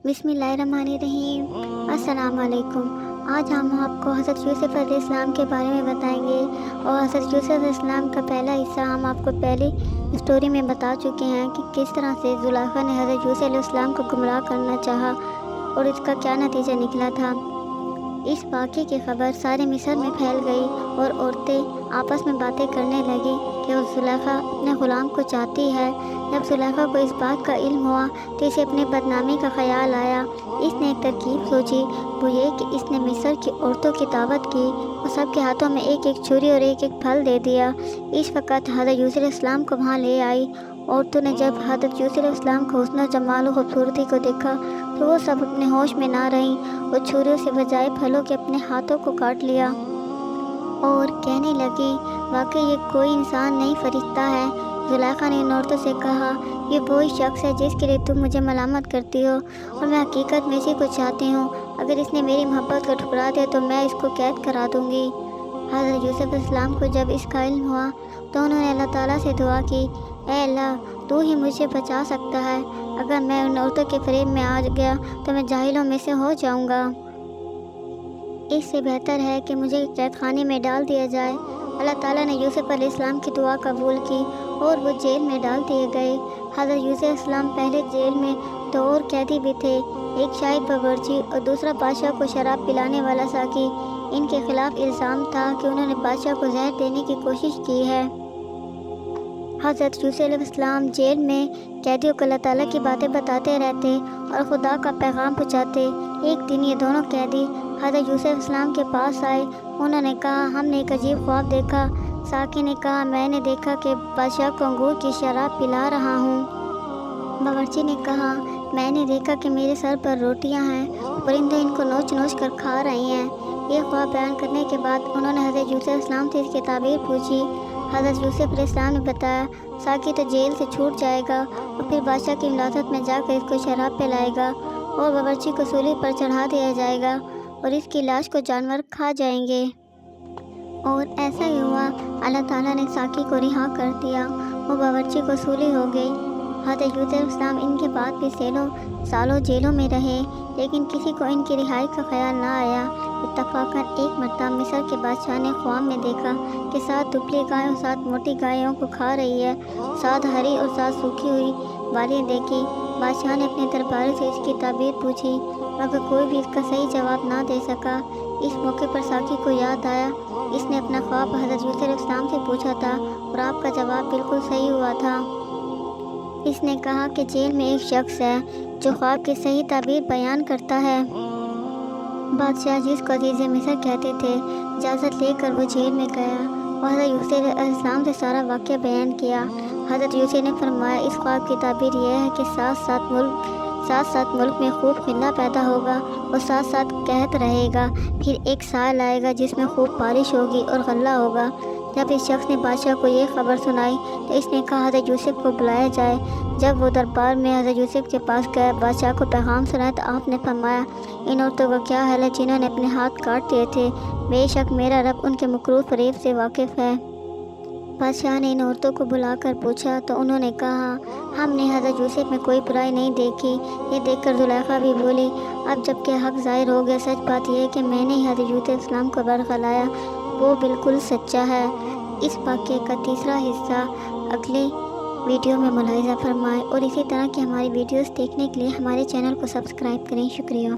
बिस्मिल्लाहिर्रहमानिर्रहीम। अस्सलाम वालेकुम। आज हम आपको हज़रत यूसुफ़ अलैहिस्सलाम के बारे में बताएंगे और हज़रत यूसुफ़ अलैहिस्सलाम का पहला हिस्सा हम आपको पहली स्टोरी में बता चुके हैं कि किस तरह से ज़ुलेखा ने हज़रत यूसुफ़ अलैहिस्सलाम को गुमराह करना चाहा और इसका क्या नतीजा निकला था। इस वाक़े की खबर सारे मिस्र में फैल गई और औरतें आपस में बातें करने लगी कि वो ज़ुलेखा अपने ग़ुलाम को चाहती है। जब ज़ुलेखा को इस बात का इल्म हुआ तो इसे अपनी बदनामी का ख़याल आया। इसने एक तरकीब सोची, वो ये कि इसने मिस्र की औरतों की दावत की और सबके हाथों में एक एक छुरी और एक एक फल दे दिया। इस वक़्त हज़रत यूसुफ़ अलैहिस्सलाम को वहाँ ले आई। औरतों ने जब हज़रत यूसुफ़ अलैहिस्सलाम को हुस्न जमाल और खूबसूरती को देखा तो वो सब अपने होश में ना रहीं और छुरियों से बजाय फलों के अपने हाथों को काट लिया और कहने लगी, वाकई ये कोई इंसान नहीं फरिश्ता है। ज़ुलेखा ने इन औरतों से कहा, ये वही शख्स है जिसके लिए तुम मुझे मलामत करती हो और मैं हकीकत में इसी को चाहती हूँ। अगर इसने मेरी मोहब्बत को ठुकरा दिया तो मैं इसको कैद करा दूँगी। हज़रत यूसुफ़ अलैहिस्सलाम को जब इसका इल्म हुआ तो उन्होंने अल्लाह ताला से दुआ की, ऐ अल्लाह, तू ही मुझे बचा सकता है। अगर मैं उन औरतों के फ़रेब में आ गया तो मैं जाहिलों में से हो जाऊँगा। इससे बेहतर है कि मुझे कैद खाने में डाल दिया जाए। अल्लाह ताला ने यूसुफ़ अलैहिस्सलाम की दुआ कबूल की और वो जेल में डाल दिए गए। हज़रत यूसुफ़ अलैहिस्सलाम पहले जेल में दो और कैदी भी थे, एक शाही बावर्ची और दूसरा बादशाह को शराब पिलाने वाला साकी। इनके खिलाफ इल्ज़ाम था कि उन्होंने बादशाह को जहर देने की कोशिश की है। हज़रत यूसुफ़ अलैहिस्सलाम जेल में कैदियों को अल्लाह ताला की बातें बताते रहते और खुदा का पैगाम पहुँचाते। एक दिन ये दोनों कैदी हज़रत यूसुफ़ अलैहिस्सलाम के पास आए। उन्होंने कहा, हमने एक अजीब ख्वाब देखा। साकी ने कहा, मैंने देखा कि बादशाह को अंगूर की शराब पिला रहा हूँ। बावर्ची ने कहा, मैंने देखा कि मेरे सर पर रोटियाँ हैं, परिंदे इनको नोच नोच कर खा रहे हैं। ये ख्वाब बयान करने के बाद उन्होंने हज़रत यूसुफ़ अलैहिस्सलाम से इसकी ताबीर पूछी। हज़रत यूसुफ़ अलैहिस्सलाम ने बताया, साकी तो जेल से छूट जाएगा और फिर बादशाह की इमारत में जाकर इसको शराब पिलाएगा और बावर्ची को सूली पर चढ़ा दिया जाएगा और इसकी लाश को जानवर खा जाएंगे। और ऐसा ही हुआ। अल्लाह ताला ने साकी को रिहा कर दिया, वो बावर्ची को सूली हो गई। हज़रत यूसुफ़ अलैहिस्सलाम इनके बाद भी सालों जेलों में रहे, लेकिन किसी को इनकी रिहाई का ख्याल ना आया। इत्तफ़ाक़न एक मरतबा मिस्र के बादशाह ने ख्वाब में देखा कि 7 दुबली गायें और 7 मोटी गायों को खा रही है। 7 हरी और 7 सूखी हुई बालें देखी। बादशाह ने अपने दरबारी से इसकी ताबीर पूछी, मगर कोई भी इसका सही जवाब ना दे सका। इस मौके पर साकी को याद आया, इसने अपना ख्वाब हज़रत यूसुफ़ अलैहिस्सलाम से पूछा था और आपका जवाब बिल्कुल सही हुआ था। इसने कहा कि जेल में एक शख्स है जो ख्वाब की सही ताबीर बयान करता है। बादशाह, जिसको अज़ीज़ मिस्र कहते थे, इजाज़त लेकर वो जेल में गया और हज़रत यूसुफ़ अलैहिस्सलाम से सारा वाक़या बयान किया। हज़रत यूसुफ़ ने फरमाया, इस ख्वाब की ताबीर यह है कि 7 मुल्क में खूब खिला पैदा होगा और 7 कहत रहेगा। फिर एक साल आएगा जिसमें खूब बारिश होगी और गल्ला होगा। जब इस शख्स ने बादशाह को ये खबर सुनाई तो इसने कहा, हज़रत यूसुफ़ को बुलाया जाए। जब वो दरबार में हज़रत यूसुफ़ के पास गया, बादशाह को पैगाम सुनाया तो आपने फरमाया, इन औरतों का क्या हाल है जिन्होंने अपने हाथ काट दिए थे। बेशक मेरा रब उनके मकरूह फ़रेब से वाकिफ़ है। बादशाह ने इन औरतों को बुलाकर पूछा तो उन्होंने कहा, हमने हज़रत यूसुफ़ में कोई बुराई नहीं देखी। ये देखकर ज़ुलेखा भी बोली, अब जबकि हक़ ज़ाहिर हो गया, सच बात यह है कि मैंने ही हज़रत यूसुफ़ अलैहिस्सलाम को बरगलाया, वो बिल्कुल सच्चा है। इस वाक़े का तीसरा हिस्सा अगले वीडियो में मुलाहिज़ा फरमाएँ और इसी तरह की हमारी वीडियोज़ देखने के लिए हमारे चैनल को सब्सक्राइब करें। शुक्रिया।